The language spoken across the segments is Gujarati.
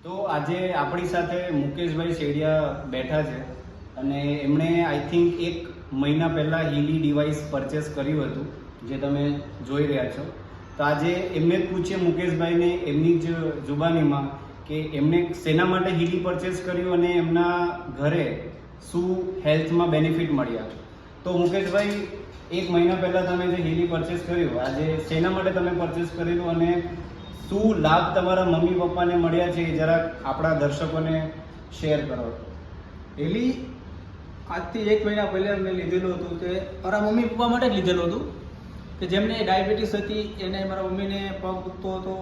તો આજે આપણી સાથે મુકેશભાઈ શેડિયા બેઠા છે અને એમણે આઈ થિંક 1 મહિના પહેલાં હીલી ડિવાઇસ પરચેસ કર્યું હતું, જે તમે જોઈ રહ્યા છો. તો આજે એમને જ પૂછીએ મુકેશભાઈને એમની જ જુબાનીમાં કે એમને શેના માટે હીલી પરચેસ કર્યું અને એમના ઘરે શું હેલ્થમાં બેનિફિટ મળ્યા. તો મુકેશભાઈ, 1 મહિના પહેલાં તમે જે હીલી પરચેસ કર્યું, આજે શેના માટે તમે પરચેસ કરેલું અને શું લાભ તમારા મમ્મી પપ્પાને મળ્યા છે એ જરાક આપણા દર્શકોને શેર કરો. હીલી આજથી 1 મહિના પહેલાં મેં લીધેલું હતું તે મારા મમ્મી પપ્પા માટે જ લીધેલું હતું કે જેમને ડાયાબિટીસ હતી, એને મારા મમ્મીને પગ દુખતો હતો.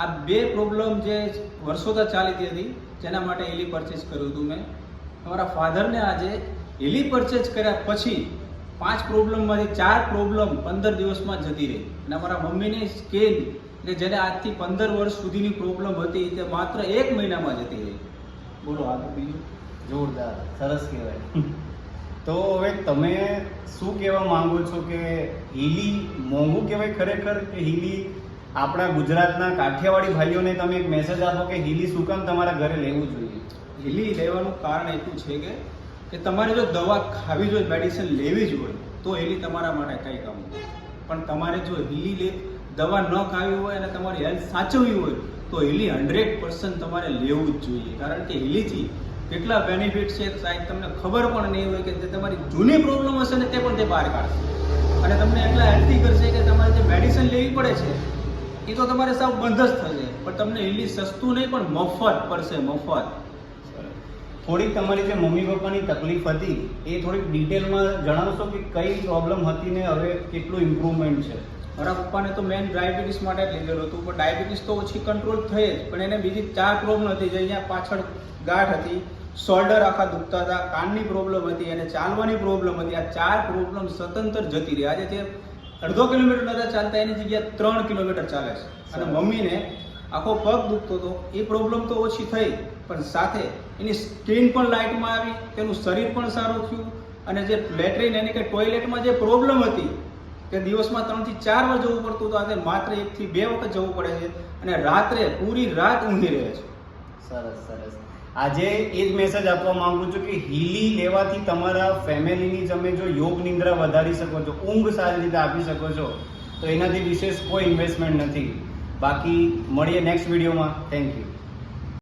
આ 2 પ્રોબ્લેમ જે વર્ષોથી ચાલતી હતી, જેના માટે હીલી પરચેસ કર્યું હતું મેં. અમારા ફાધરને આજે હીલી પરચેસ કર્યા પછી 5 પ્રોબ્લેમમાંથી 4 પ્રોબ્લેમ 15 દિવસમાં જતી રહી અને અમારા મમ્મીની સ્કિન કે જેને આજથી 15 વર્ષ સુધીની પ્રોબ્લેમ હતી તે માત્ર 1 મહિનામાં જતી રહી. બોલો, આ તો બીજું જોરદાર, સરસ કહેવાય. તો હવે તમે શું કહેવા માંગો છો કે હીલી મોંઘું કહેવાય ખરેખર, કે હીલી આપણા ગુજરાતના કાઠિયાવાડી ભાઈઓને તમે એક મેસેજ આપો કે હીલી શું કામ તમારા ઘરે લેવું જોઈએ? હીલી લેવાનું કારણ એટલું છે કે તમારે જો દવા ખાવી જોઈએ, મેડિસિન લેવી જ હોય તો હીલી તમારા માટે કંઈ કામ નથી. પણ તમારે જો હીલી દવા ન ખાવી હોય અને તમારી હેલ્થ સાચવવી હોય તો હીલી 100% તમારે લેવું જ જોઈએ. કારણ કે હીલીથી કેટલા બેનિફિટ છે સાહેબ તમને ખબર પણ નહીં હોય કે જે તમારી જૂની પ્રોબ્લેમ હશે ને તે પણ તે બહાર કાઢશે અને તમને એટલા હેલ્ધી કરશે કે તમારે જે મેડિસિન લેવી પડે છે એ તો તમારે સાવ બંધ જ થશે, પણ તમને હીલી સસ્તું નહીં પણ મફત પડશે, મફત. થોડીક તમારી જે મમ્મી પપ્પાની તકલીફ હતી એ થોડીક ડિટેલમાં જણાવશો કે કઈ પ્રોબ્લેમ હતી ને હવે કેટલું ઇમ્પ્રુવમેન્ટ છે? મારા પપ્પાને તો મેન ડાયાબિટીસ માટે જ લીધેલું હતું, પણ ડાયાબિટીસ તો ઓછી કંટ્રોલ થઈ જ, પણ એને બીજી 4 પ્રોબ્લેમ હતી. જે અહીંયા પાછળ ગાંઠ હતી, શોલ્ડર આખા દુખતા હતા, કાનની પ્રોબ્લેમ હતી અને ચાલવાની પ્રોબ્લેમ હતી. આ 4 પ્રોબ્લેમ સતંતર જતી રહી. આજે તે 1.5 કિલોમીટર નતા ચાલતા, એની જગ્યાએ 3 કિલોમીટર ચાલે છે. અને મમ્મીને આખો પગ દુખતો હતો, એ પ્રોબ્લેમ તો ઓછી થઈ, પણ સાથે એની સ્કિન પણ લાઇટમાં આવી, તેનું શરીર પણ સારું થયું અને જે લેટ્રિન એટલે કે ટોયલેટમાં જે પ્રોબ્લેમ હતી તે દિવસમાં 3 થી 4 વાર જવું પડતું હતું, આજે માત્ર 1 થી 2 વખત જવું પડે છે અને રાત્રે પૂરી રાત ઊંઘી રહે છે. સરસ સરસ. આજે એ જ મેસેજ આપવા માંગુ છું કે હીલી લેવાથી તમારા ફેમિલીની તમે જો યોગ નિંદ્રા વધારી શકો છો, ઊંઘ સારી રીતે આપી શકો છો, તો એનાથી વિશેષ કોઈ ઇન્વેસ્ટમેન્ટ નથી. બાકી મળીએ નેક્સ્ટ વિડીયોમાં. Thank you.